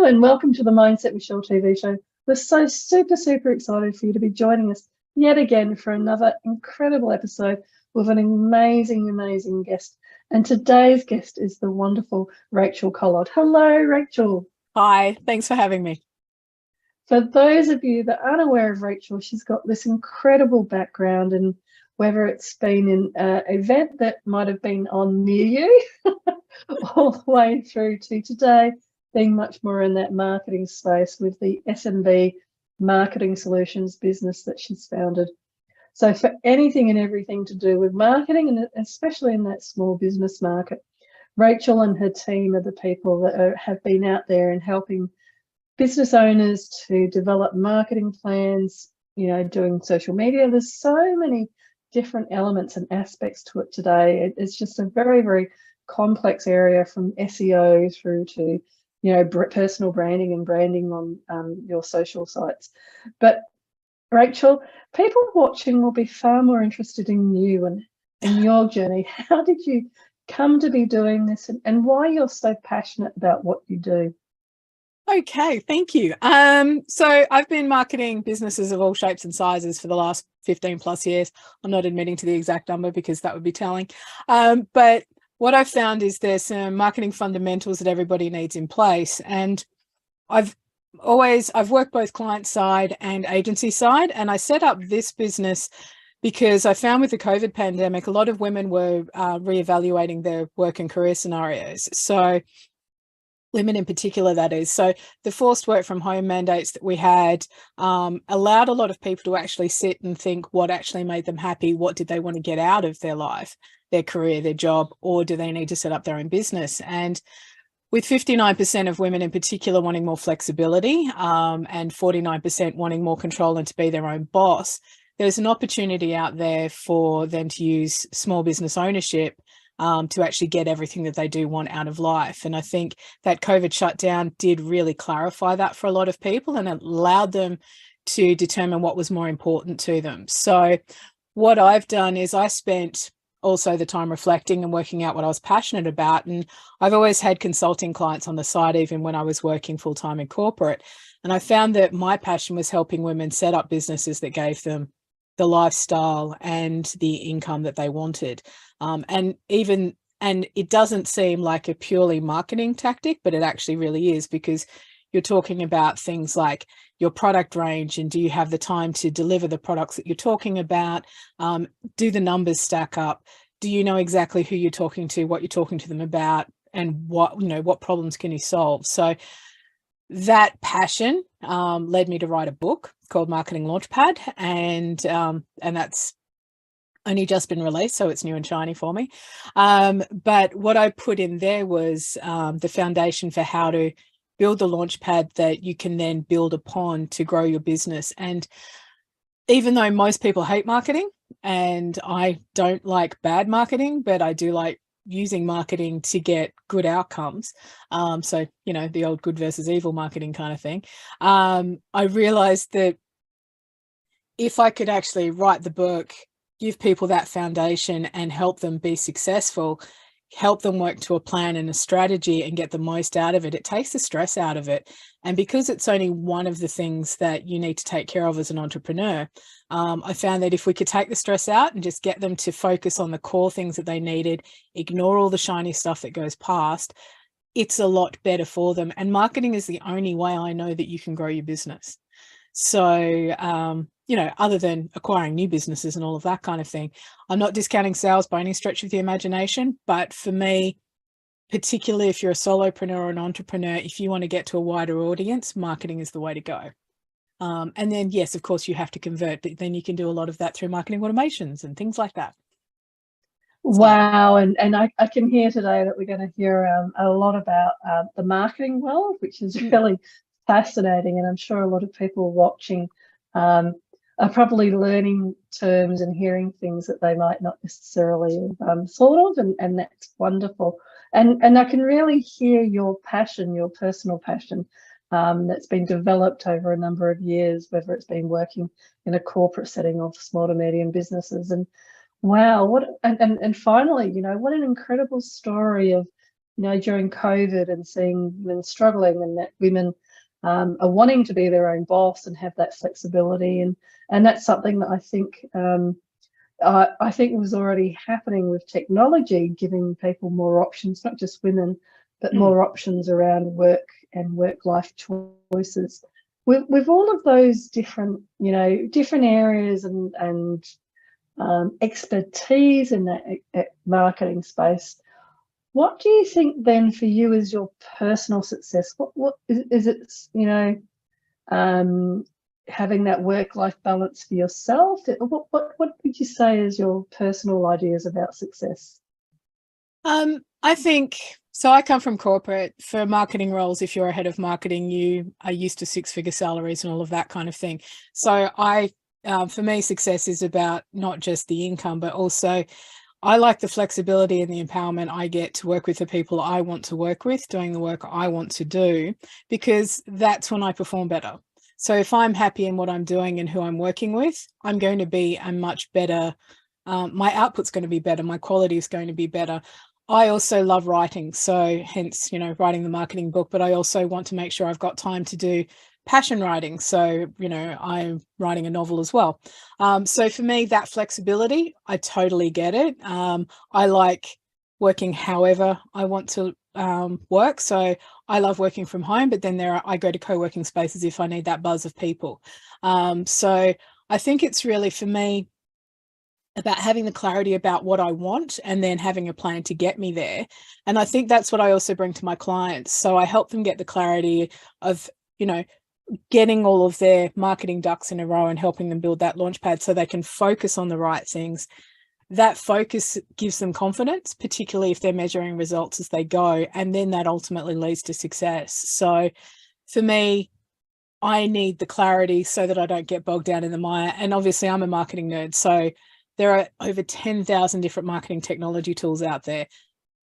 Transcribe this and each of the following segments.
and welcome to the Mindset Michele TV show. We're so super excited for you to be joining us yet again for another incredible episode with an amazing guest. And today's guest is the wonderful Racquel Collard. Hello, Racquel. Hi, thanks for having me. For those of you that aren't aware of Racquel, she's got this incredible background, and whether it's been in an event that might have been on near you all the way through to today, being much more in that marketing space with the SMB marketing solutions business that she's founded. So for anything and everything to do with marketing, and especially in that small business market, Racquel and her team are the people that have been out there and helping business owners to develop marketing plans, doing social media. There's so many different elements and aspects to it today. It's just a very complex area, from SEO through to personal branding and branding on your social sites. But Racquel, people watching will be far more interested in you and your journey. How did you come to be doing this, and why you're so passionate about what you do? Okay, thank you. So I've been marketing businesses of all shapes and sizes for the last 15 plus years. I'm not admitting to the exact number because that would be telling. But what I've found is there's some marketing fundamentals that everybody needs in place. And I've worked both client side and agency side. And I set up this business because I found with the COVID pandemic, a lot of women were reevaluating their work and career scenarios. So women in particular, that is. So the forced work from home mandates that we had allowed a lot of people to actually sit and think what actually made them happy. What did they want to get out of their life, their career, their job, or do they need to set up their own business? And with 59% of women in particular wanting more flexibility and 49% wanting more control and to be their own boss, there's an opportunity out there for them to use small business ownership to actually get everything that they do want out of life. And I think that COVID shutdown did really clarify that for a lot of people, and it allowed them to determine what was more important to them. So what I've done is I spent also the time reflecting and working out what I was passionate about. And I've always had consulting clients on the side, even when I was working full-time in corporate. And I found that my passion was helping women set up businesses that gave them the lifestyle and the income that they wanted. And it doesn't seem like a purely marketing tactic, but it actually really is, because you're talking about things like your product range, and do you have the time to deliver the products that you're talking about? Do the numbers stack up? Do you know exactly who you're talking to, what you're talking to them about, and what problems can you solve? So that passion led me to write a book called Marketing Launchpad, and that's only just been released, so it's new and shiny for me. But what I put in there was the foundation for how to build the launchpad that you can then build upon to grow your business. And even though most people hate marketing, and I don't like bad marketing, but I do like using marketing to get good outcomes. So, the old good versus evil marketing kind of thing. I realized that if I could actually write the book, give people that foundation and help them be successful, help them work to a plan and a strategy and get the most out of it, it takes the stress out of it. And because it's only one of the things that you need to take care of as an entrepreneur, I found that if we could take the stress out and just get them to focus on the core things that they needed, ignore all the shiny stuff that goes past, it's a lot better for them. And marketing is the only way I know that you can grow your business. So, other than acquiring new businesses and all of that kind of thing, I'm not discounting sales by any stretch of the imagination. But for me, particularly if you're a solopreneur or an entrepreneur, if you want to get to a wider audience, marketing is the way to go. And then, yes, of course, you have to convert, but then you can do a lot of that through marketing automations and things like that. Wow. And I can hear today that we're going to hear a lot about the marketing world, which is really fascinating. And I'm sure a lot of people watching are probably learning terms and hearing things that they might not necessarily have thought of, and that's wonderful. And I can really hear your passion, your personal passion, that's been developed over a number of years, whether it's been working in a corporate setting or for small to medium businesses. And wow, and finally, what an incredible story of during COVID and seeing women struggling, and that women are wanting to be their own boss and have that flexibility, and that's something that I think was already happening with technology, giving people more options, not just women, but more options around work and work-life choices. With all of those different areas and expertise in that marketing space, what do you think then for you is your personal success? What is it? Having that work-life balance for yourself. What would you say is your personal ideas about success? I think so. I come from corporate. For marketing roles, if you're a head of marketing, you are used to six-figure salaries and all of that kind of thing. So for me, success is about not just the income, but also I like the flexibility and the empowerment I get to work with the people I want to work with, doing the work I want to do, because that's when I perform better. So if I'm happy in what I'm doing and who I'm working with, I'm going to be a much better, my output's going to be better, my quality is going to be better. I also love writing, so hence, writing the marketing book, but I also want to make sure I've got time to do passion writing. So, I'm writing a novel as well. So for me, that flexibility, I totally get it. I like working however I want to work. So I love working from home, but then I go to co-working spaces if I need that buzz of people. So I think it's really, for me, about having the clarity about what I want and then having a plan to get me there. And I think that's what I also bring to my clients. So I help them get the clarity of, getting all of their marketing ducks in a row and helping them build that launchpad so they can focus on the right things. That focus gives them confidence, particularly if they're measuring results as they go. And then that ultimately leads to success. So for me, I need the clarity so that I don't get bogged down in the mire. And obviously I'm a marketing nerd. So there are over 10,000 different marketing technology tools out there.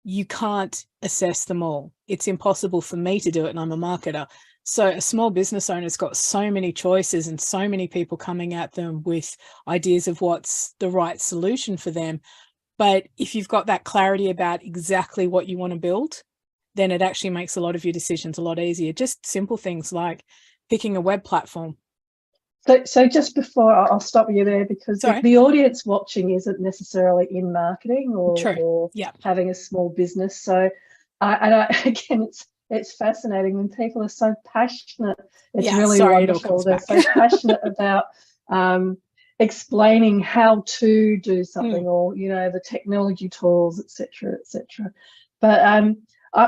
You can't assess them all. It's impossible for me to do it, and I'm a marketer. So a small business owner's got so many choices and so many people coming at them with ideas of what's the right solution for them. But if you've got that clarity about exactly what you want to build, then it actually makes a lot of your decisions a lot easier. Just simple things like picking a web platform. So just before I'll stop you there, because the audience watching isn't necessarily in marketing or having a small business. So again, it's fascinating when people are so passionate. It's really wonderful. They're so passionate about explaining how to do something, or the technology tools, etc., etc. But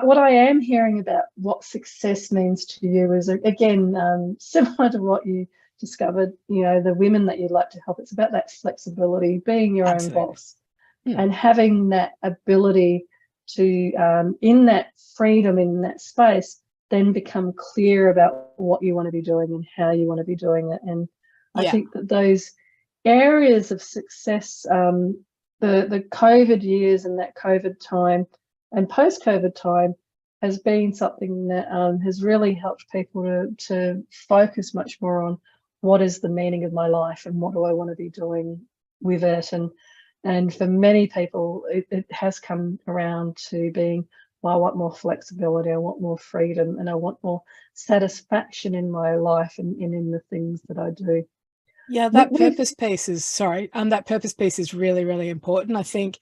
what I am hearing about what success means to you is, again, similar to what you discovered, the women that you'd like to help. It's about that flexibility, being your own boss, and having that ability to, in that freedom, in that space, then become clear about what you want to be doing and how you want to be doing it. And I think that those areas of success, the COVID years and that COVID time and post-COVID time, has been something that has really helped people to focus much more on what is the meaning of my life and what do I want to be doing with it. And for many people, it has come around to being, well, I want more flexibility, I want more freedom, and I want more satisfaction in my life and in the things that I do. Yeah, that purpose piece is really, really important. I think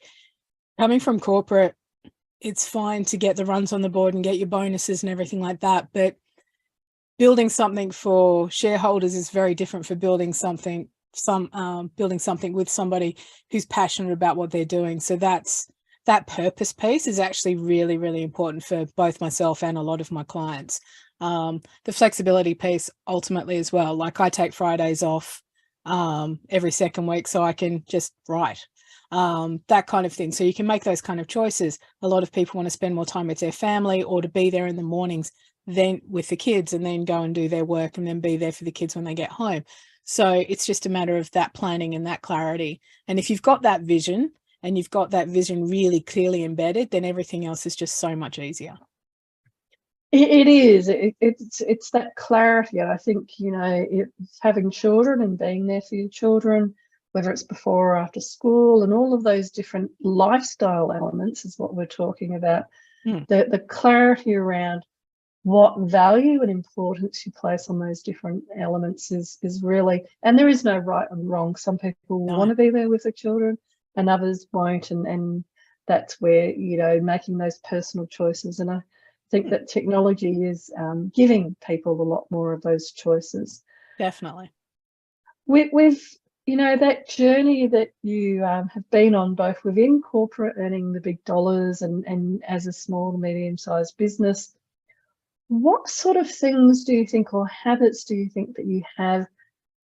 coming from corporate, it's fine to get the runs on the board and get your bonuses and everything like that, but building something for shareholders is very different for building something with somebody who's passionate about what they're doing. So that purpose piece is actually really, really important for both myself and a lot of my clients. The flexibility piece ultimately as well. Like I take Fridays off every second week so I can just write. That kind of thing. So you can make those kind of choices. A lot of people want to spend more time with their family, or to be there in the mornings then with the kids, and then go and do their work and then be there for the kids when they get home. So it's just a matter of that planning and that clarity. And if you've got that vision and you've got that vision really clearly embedded, then everything else is just so much easier. It is. It's that clarity. And I think, having children and being there for your children, whether it's before or after school, and all of those different lifestyle elements is what we're talking about. the clarity around what value and importance you place on those different elements is really, and there is no right and wrong. Some people want to be there with their children and others won't, and that's where, you know, making those personal choices. And I think that technology is giving people a lot more of those choices. Definitely. With you know, that journey that you have been on, both within corporate, earning the big dollars, and as a small to medium-sized business, what sort of things do you think, or habits do you think that you have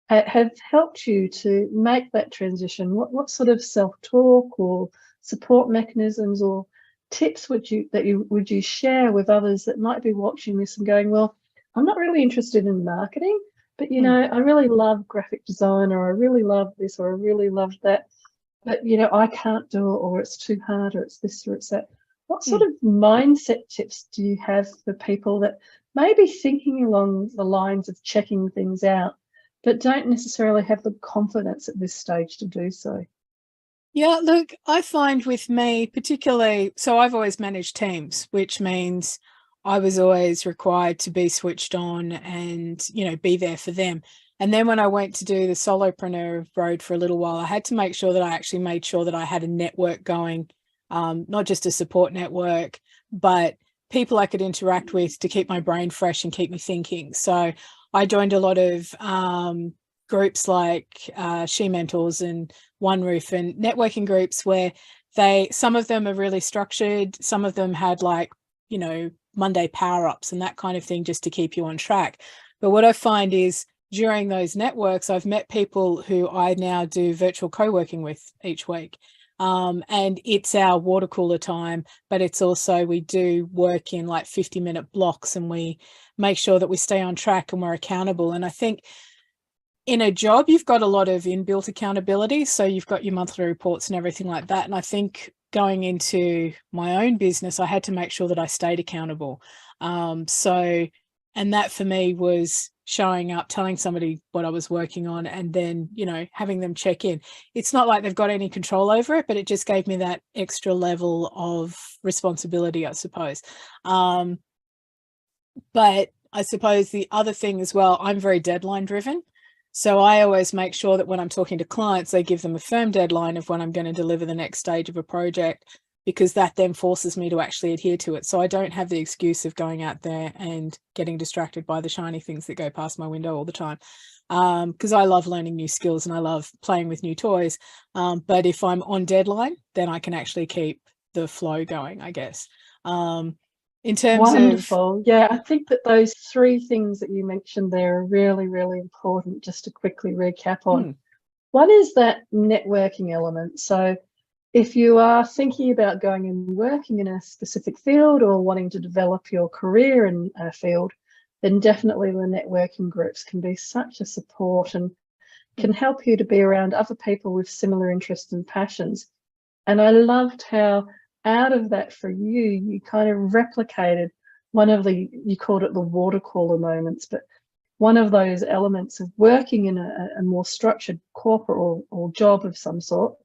helped you to make that transition? What sort of self-talk or support mechanisms or tips would you share with others that might be watching this and going, well, I'm not really interested in marketing, but you know, I really love graphic design, or I really love this, or I really love that, but you know, I can't do it, or it's too hard, or it's this, or it's that. What sort of mindset tips do you have for people that may be thinking along the lines of checking things out, but don't necessarily have the confidence at this stage to do so? Yeah, look, I find with me particularly, so I've always managed teams, which means I was always required to be switched on and, you know, be there for them. And then when I went to do the solopreneur road for a little while, I had to make sure that I actually made sure that I had a network going, not just a support network, but people I could interact with to keep my brain fresh and keep me thinking. So I joined a lot of groups like She Mentors and One Roof and networking groups where some of them are really structured. Some of them had, like, you know, Monday power-ups and that kind of thing, just to keep you on track. But what I find is during those networks, I've met people who I now do virtual co-working with each week. And it's our water cooler time, but it's also, we do work in like 50-minute blocks, and we make sure that we stay on track and we're accountable. And I think in a job, you've got a lot of inbuilt accountability. So you've got your monthly reports and everything like that. And I think going into my own business, I had to make sure that I stayed accountable. And that for me was showing up, telling somebody what I was working on, and then, you know, having them check in. It's not like they've got any control over it, but it just gave me that extra level of responsibility, I suppose. But I suppose the other thing as well, I'm very deadline driven. So I always make sure that when I'm talking to clients, I give them a firm deadline of when I'm going to deliver the next stage of a project, because that then forces me to actually adhere to it. So I don't have the excuse of going out there and getting distracted by the shiny things that go past my window all the time. Because I love learning new skills and I love playing with new toys. But if I'm on deadline, then I can actually keep the flow going, I guess. In terms Wonderful. Yeah, I think that those three things that you mentioned there are really, really important, just to quickly recap on. One is that networking element. So if you are thinking about going and working in a specific field, or wanting to develop your career in a field, then definitely the networking groups can be such a support and can help you to be around other people with similar interests and passions. And I loved how out of that for you, you kind of replicated one of you called it the water cooler moments, but one of those elements of working in a more structured corporate or job of some sort,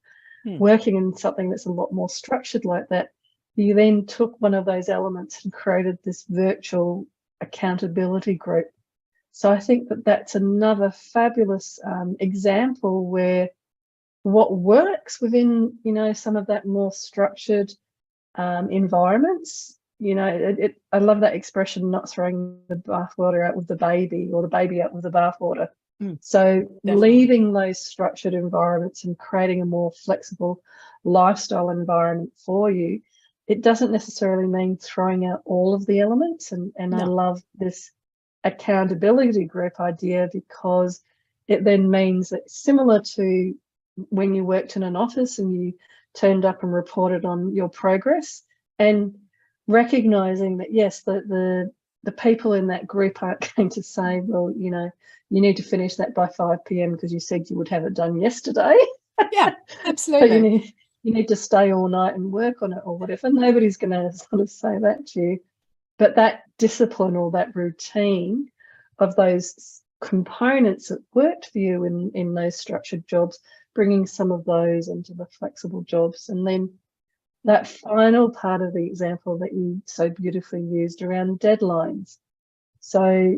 working in something that's a lot more structured like that, you then took one of those elements and created this virtual accountability group. So I think that that's another fabulous example where what works within, you know, some of that more structured environments, you know, I love that expression, not throwing the bathwater out with the baby, or the baby out with the bathwater. So definitely leaving those structured environments and creating a more flexible lifestyle environment for you, it doesn't necessarily mean throwing out all of the elements. And no. I love this accountability group idea, because it then means that, similar to when you worked in an office and you turned up and reported on your progress, and recognizing that, yes, the people in that group aren't going to say, well, you know, you need to finish that by 5 p.m. because you said you would have it done yesterday. Yeah, absolutely. So you need to stay all night and work on it or whatever. Nobody's going to sort of say that to you. But that discipline, or that routine of those components that worked for you in those structured jobs, bringing some of those into the flexible jobs. And then that final part of the example that you so beautifully used around deadlines. So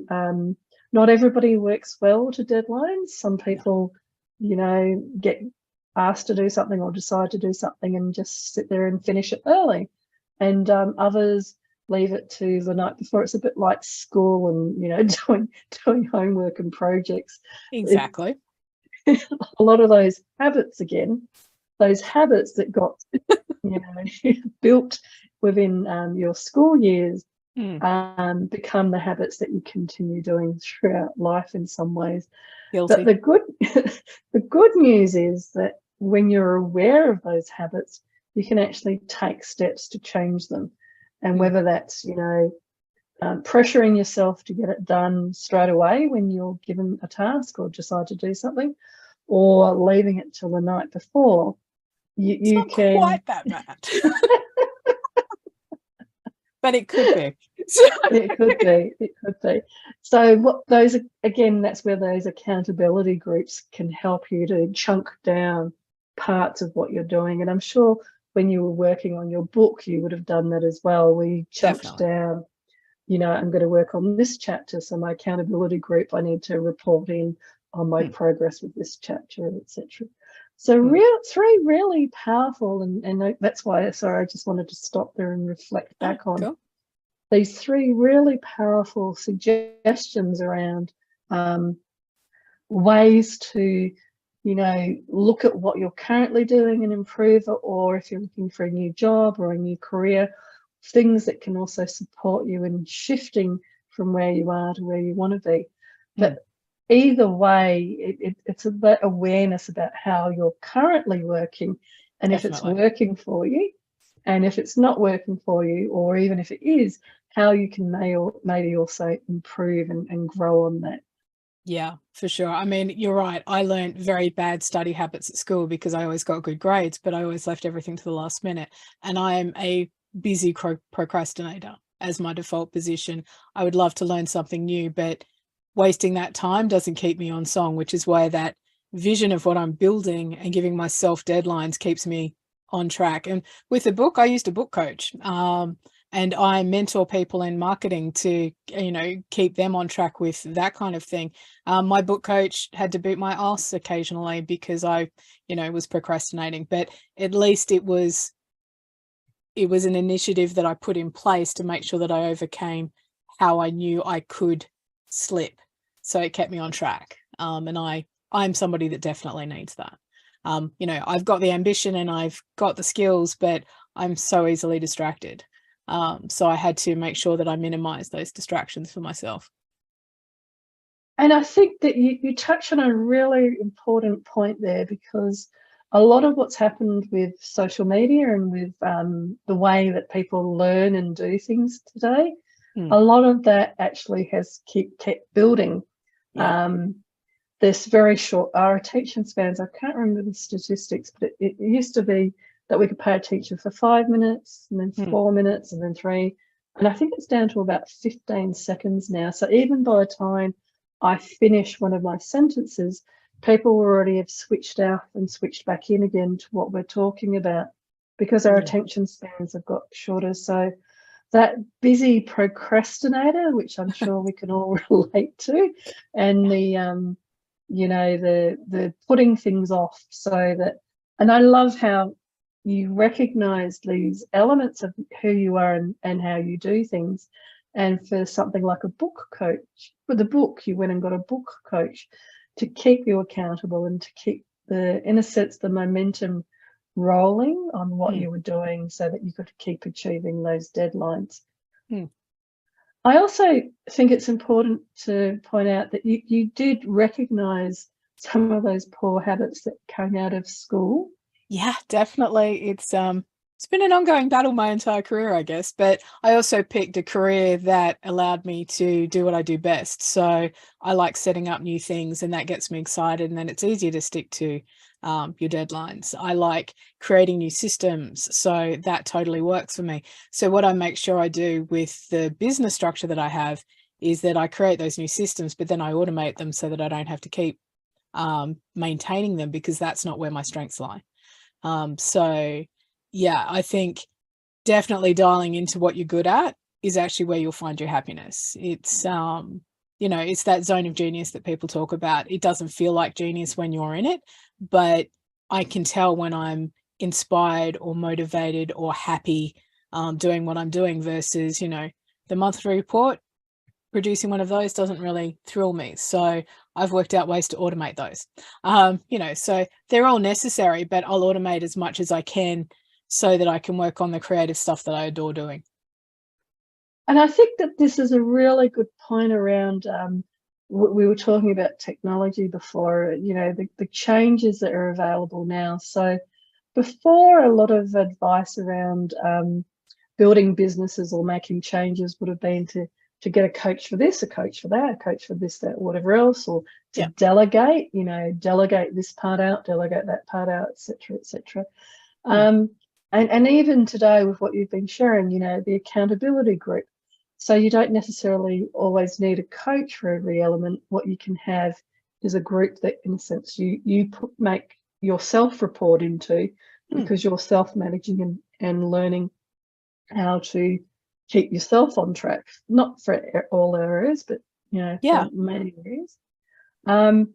not everybody works well to deadlines. Some people, get asked to do something or decide to do something and just sit there and finish it early. And others leave it to the night before. It's a bit like school and, doing homework and projects. Exactly. A lot of those habits that got, built within your school years become the habits that you continue doing throughout life in some ways. Guilty. But the good news is that when you're aware of those habits, you can actually take steps to change them. And whether that's, pressuring yourself to get it done straight away when you're given a task or decide to do something, or leaving it till the night before, you can. Quite that bad. But it could be. It could be. So that's where those accountability groups can help you to chunk down parts of what you're doing. And I'm sure when you were working on your book, you would have done that as well. We chunked down, I'm going to work on this chapter. So my accountability group, I need to report in on my progress with this chapter, etc. So three really powerful, and that's why, sorry, I just wanted to stop there and reflect back on these three really powerful suggestions around ways to, look at what you're currently doing and improve it, or if you're looking for a new job or a new career, things that can also support you in shifting from where you are to where you want to be. But either way, it's about awareness about how you're currently working, and if it's working for you, and if it's not working for you, or even if it is, how you can maybe also improve and grow on that. Yeah, for sure. I mean, you're right. I learned very bad study habits at school because I always got good grades, but I always left everything to the last minute. And I am a busy procrastinator as my default position. I would love to learn something new, but wasting that time doesn't keep me on song, which is why that vision of what I'm building and giving myself deadlines keeps me on track. And with the book, I used a book coach. And I mentor people in marketing to, keep them on track with that kind of thing. My book coach had to boot my ass occasionally because I, was procrastinating, but at least it was an initiative that I put in place to make sure that I overcame how I knew I could slip. So it kept me on track. And I'm somebody that definitely needs that. I've got the ambition and I've got the skills, but I'm so easily distracted. So I had to make sure that I minimize those distractions for myself. And I think that you touch on a really important point there, because a lot of what's happened with social media and with the way that people learn and do things today, a lot of that actually has kept building. This very short, our attention spans, I can't remember the statistics, but it used to be that we could pay attention for 5 minutes and then 4 minutes and then 3. And I think it's down to about 15 seconds now. So even by the time I finish one of my sentences, people already have switched out and switched back in again to what we're talking about, because our attention spans have got shorter. So that busy procrastinator, which I'm sure we can all relate to, and the putting things off, so that, and I love how you recognize these elements of who you are and how you do things. And for something like a book coach, with the book, you went and got a book coach to keep you accountable and to keep in a sense, the momentum rolling on what you were doing, so that you could keep achieving those deadlines. I also think it's important to point out that you did recognize some of those poor habits that came out of school. Yeah, definitely. It's been an ongoing battle my entire career, I guess, but I also picked a career that allowed me to do what I do best. So I like setting up new things, and that gets me excited, and then it's easier to stick to your deadlines. I like creating new systems, so that totally works for me. So what I make sure I do with the business structure that I have is that I create those new systems, but then I automate them so that I don't have to keep maintaining them, because that's not where my strengths lie. So yeah, I think definitely dialing into what you're good at is actually where you'll find your happiness. It's it's that zone of genius that people talk about. It doesn't feel like genius when you're in it, but I can tell when I'm inspired or motivated or happy doing what I'm doing versus, the monthly report. Producing one of those doesn't really thrill me. So I've worked out ways to automate those. So they're all necessary, but I'll automate as much as I can so that I can work on the creative stuff that I adore doing. And I think that this is a really good point around, we were talking about technology before, the changes that are available now. So before, a lot of advice around building businesses or making changes would have been to get a coach for this, a coach for that, a coach for this, that, whatever else, or to delegate, delegate this part out, delegate that part out, etc., etc. And even today with what you've been sharing, the accountability group. So you don't necessarily always need a coach for every element. What you can have is a group that, in a sense, you make yourself report into, because you're self-managing and learning how to keep yourself on track, not for all areas, but for many areas. And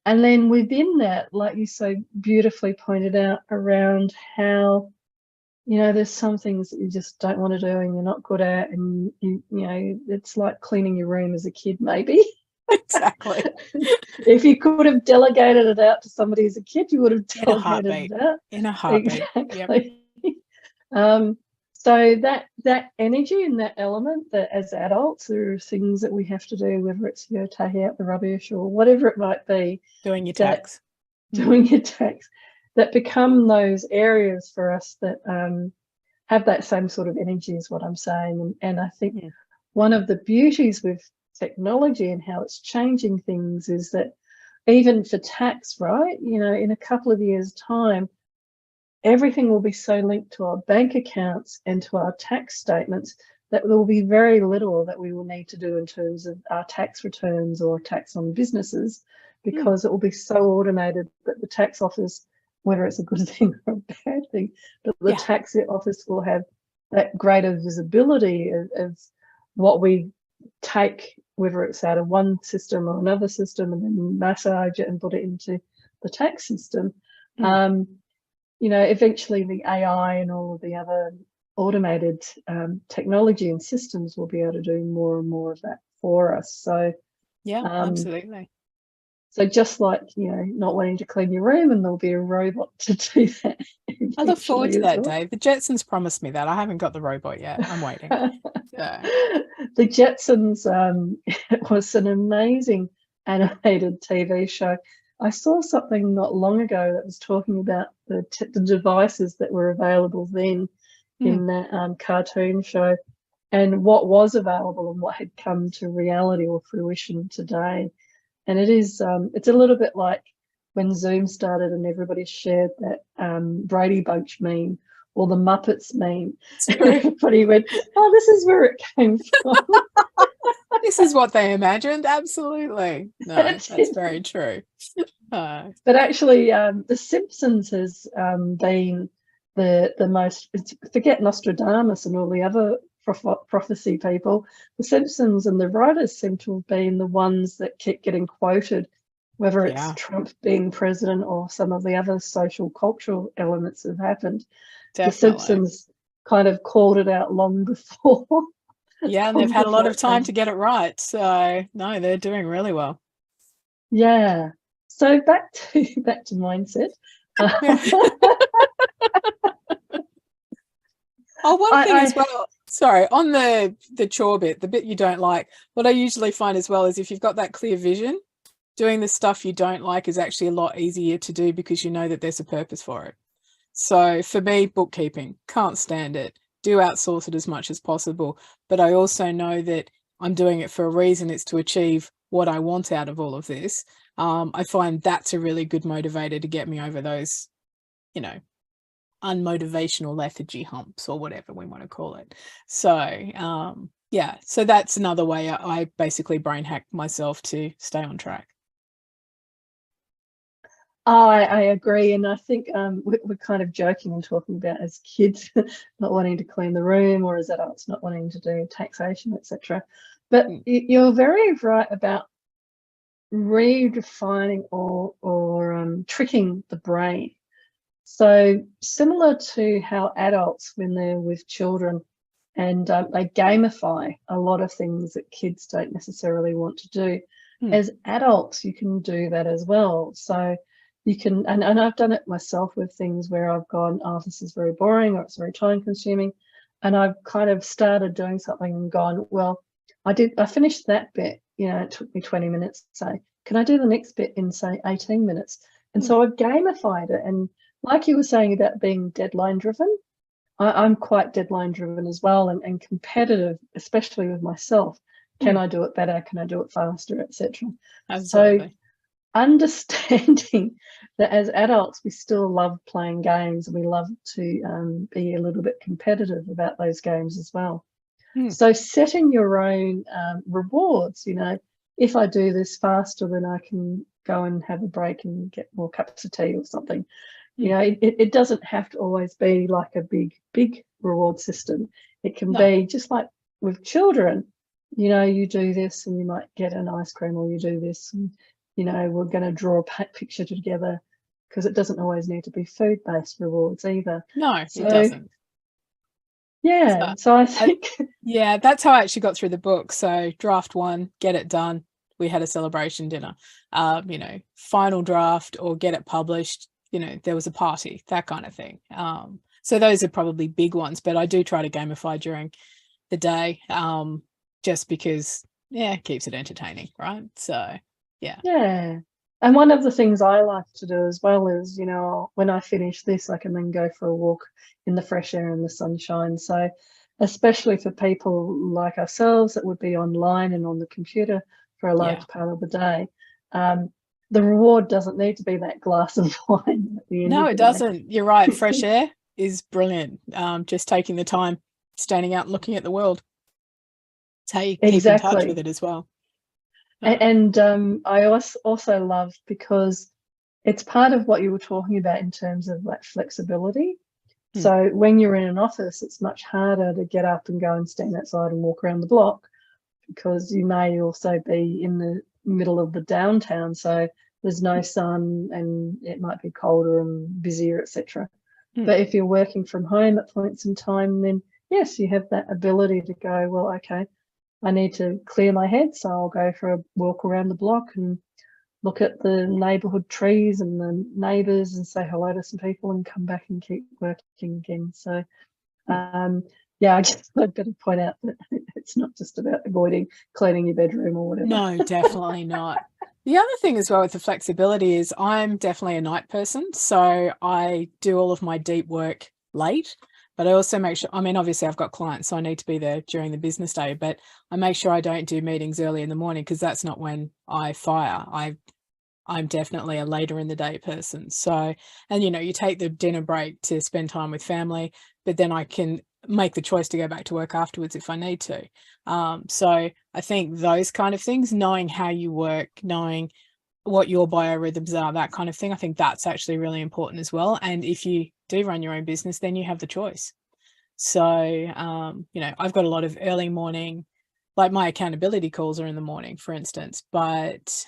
then within that, like you so beautifully pointed out, around how there's some things that you just don't want to do and you're not good at, and it's like cleaning your room as a kid, maybe. Exactly. If you could have delegated it out to somebody as a kid, you would have delegated it out in a heartbeat. Exactly. Yep. So that energy and that element, that as adults there are things that we have to do, whether it's taking out the rubbish or whatever it might be, doing your tax, that become those areas for us that have that same sort of energy, is what I'm saying. And I think one of the beauties with technology and how it's changing things is that even for tax, right, in a couple of years' time, everything will be so linked to our bank accounts and to our tax statements that there will be very little that we will need to do in terms of our tax returns or tax on businesses, because it will be so automated that the tax office, whether it's a good thing or a bad thing, but the tax office will have that greater visibility of what we take, whether it's out of one system or another system, and then massage it and put it into the tax system. Eventually the AI and all of the other automated technology and systems will be able to do more and more of that for us. So absolutely. So just like, not wanting to clean your room, and there'll be a robot to do that. I look forward to that, Dave. The Jetsons promised me that. I haven't got the robot yet. I'm waiting. The Jetsons was an amazing animated TV show. I saw something not long ago that was talking about the devices that were available then in that cartoon show, and what was available and what had come to reality or fruition today. And it is, it's a little bit like when Zoom started and everybody shared that Brady Bunch meme or the Muppets meme. Everybody went, oh, this is where it came from. This is what they imagined. Absolutely. No, that's very true. But actually, The Simpsons has been the most, forget Nostradamus and all the other prophecy people, The Simpsons and the writers seem to have been the ones that keep getting quoted, whether it's Trump being president or some of the other social cultural elements that have happened. Definitely. The Simpsons kind of called it out long before. Yeah, and they've had a lot of time to get it right. So no, they're doing really well. Yeah. So back to mindset. Oh, one thing as well. Sorry, on the chore bit, the bit you don't like, what I usually find as well is if you've got that clear vision, doing the stuff you don't like is actually a lot easier to do because you know that there's a purpose for it. So for me, bookkeeping, can't stand it. Do outsource it as much as possible. But I also know that I'm doing it for a reason. It's to achieve what I want out of all of this. I find that's a really good motivator to get me over those, unmotivational lethargy humps or whatever we want to call it. So, so that's another way I basically brain hack myself to stay on track. I agree, and I think we're kind of joking and talking about as kids not wanting to clean the room, or as adults not wanting to do taxation, etc. But Mm, you're very right about redefining or tricking the brain. So similar to how adults, when they're with children, and they gamify a lot of things that kids don't necessarily want to do. mm, As adults, you can do that as well. So you can, and I've done it myself with things where I've gone, oh, this is very boring or it's very time consuming. And I've kind of started doing something and gone, well, I finished that bit, it took me 20 minutes, say, can I do the next bit in, say, 18 minutes? And mm, so I've gamified it. And like you were saying about being deadline driven, I'm quite deadline driven as well, and competitive, especially with myself. Can mm. I do it better? Can I do it faster, etc.? So Absolutely. understanding that as adults, we still love playing games, and we love to be a little bit competitive about those games as well. Mm, So setting your own rewards, if I do this faster, then I can go and have a break and get more cups of tea or something. mm. It doesn't have to always be like a big reward system. It can No, be just like with children, you do this and you might get an ice cream, or you do this and, we're going to draw a picture together, because it doesn't always need to be food-based rewards either. no, it So, doesn't. So, yeah, so I I, think, yeah, that's how I actually got through the book. So draft one, get it done. We had a celebration dinner. Final draft or get it published. There was a party, that kind of thing. So those are probably big ones, but I do try to gamify during the day, just because, yeah, it keeps it entertaining, right? So, yeah. yeah. And one of the things I like to do as well is, when I finish this, I can then go for a walk in the fresh air and the sunshine. So, especially for people like ourselves that would be online and on the computer for a Yeah. large part of the day, um, the reward doesn't need to be that glass of wine at the end No, of it the day. doesn't. You're right. Fresh air is brilliant. Just taking the time, standing out and looking at the world. It's how you keep in touch with Exactly. it as well. And I also love, because it's part of what you were talking about in terms of like flexibility. Hmm. So when you're in an office, it's much harder to get up and go and stand outside and walk around the block, because you may also be in the middle of the downtown. So there's no sun and it might be colder and busier, etc. Hmm. But if you're working from home at points in time, then yes, you have that ability to go, well, okay, I need to clear my head, so I'll go for a walk around the block and look at the neighbourhood trees and the neighbours and say hello to some people and come back and keep working again. So, Hmm. yeah, I guess I'd better point out that it's not just about avoiding cleaning your bedroom or whatever. No, definitely not. The other thing as well with the flexibility is I'm definitely a night person. So I do all of my deep work late, but I also make sure, I mean, obviously I've got clients, so I need to be there during the business day, but I make sure I don't do meetings early in the morning, because that's not when I fire. I'm definitely a later in the day person. So, and you take the dinner break to spend time with family, but then I can make the choice to go back to work afterwards if I need to. So I think those kind of things, knowing how you work, knowing what your biorhythms are, that kind of thing, I think that's actually really important as well. And if you do run your own business, then you have the choice. So, I've got a lot of early morning, like my accountability calls are in the morning, for instance, but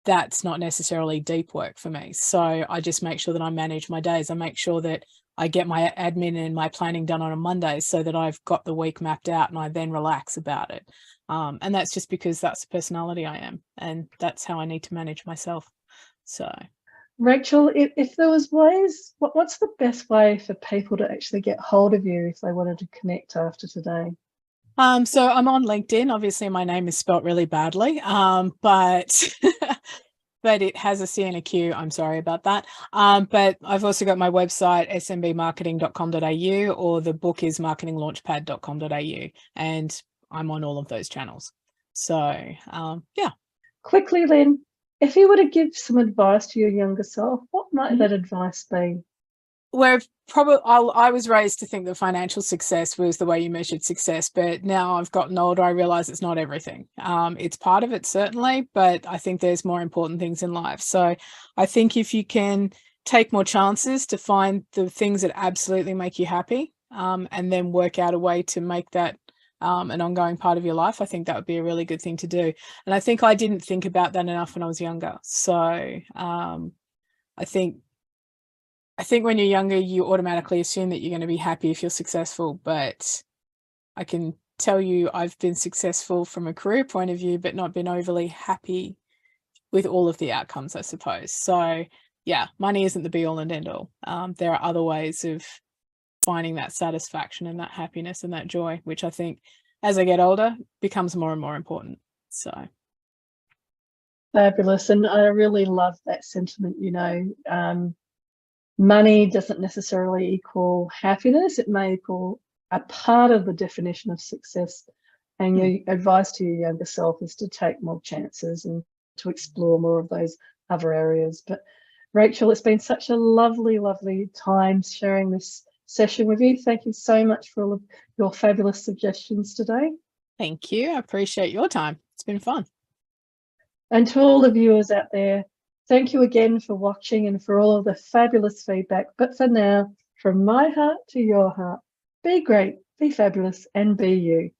that's not necessarily deep work for me. So I just make sure that I manage my days. I make sure that I get my admin and my planning done on a Monday, so that I've got the week mapped out and I then relax about it. And that's just because that's the personality I am, and that's how I need to manage myself. So, Rachel, if there was ways, what's the best way for people to actually get hold of you if they wanted to connect after today? so I'm on LinkedIn. Obviously, my name is spelt really badly, but but it has a C and a Q. I'm sorry about that. But I've also got my website, smbmarketing.com.au, or the book is marketinglaunchpad.com.au, and I'm on all of those channels. So, yeah. Quickly, Lynn, if you were to give some advice to your younger self, what might Mhm. that advice be? we're probably, I was raised to think that financial success was the way you measured success, but now I've gotten older, I realize it's not everything. It's part of it, certainly, but I think there's more important things in life. So I think if you can take more chances to find the things that absolutely make you happy, and then work out a way to make that an ongoing part of your life, I think that would be a really good thing to do. And I think I didn't think about that enough when I was younger. So I think when you're younger, you automatically assume that you're going to be happy if you're successful. But I can tell you I've been successful from a career point of view, but not been overly happy with all of the outcomes, I suppose. So yeah, money isn't the be all and end all. There are other ways of finding that satisfaction and that happiness and that joy, which I think as I get older becomes more and more important. So fabulous. And I really love that sentiment, money doesn't necessarily equal happiness. It may equal a part of the definition of success. And your advice to your younger self is to take more chances and to explore more of those other areas. But Rachel, it's been such a lovely, lovely time sharing this session with you. Thank you so much for all of your fabulous suggestions today. Thank you. I appreciate your time. It's been fun. And to all the viewers out there, thank you again for watching and for all of the fabulous feedback. But for now, from my heart to your heart, be great, be fabulous, and be you.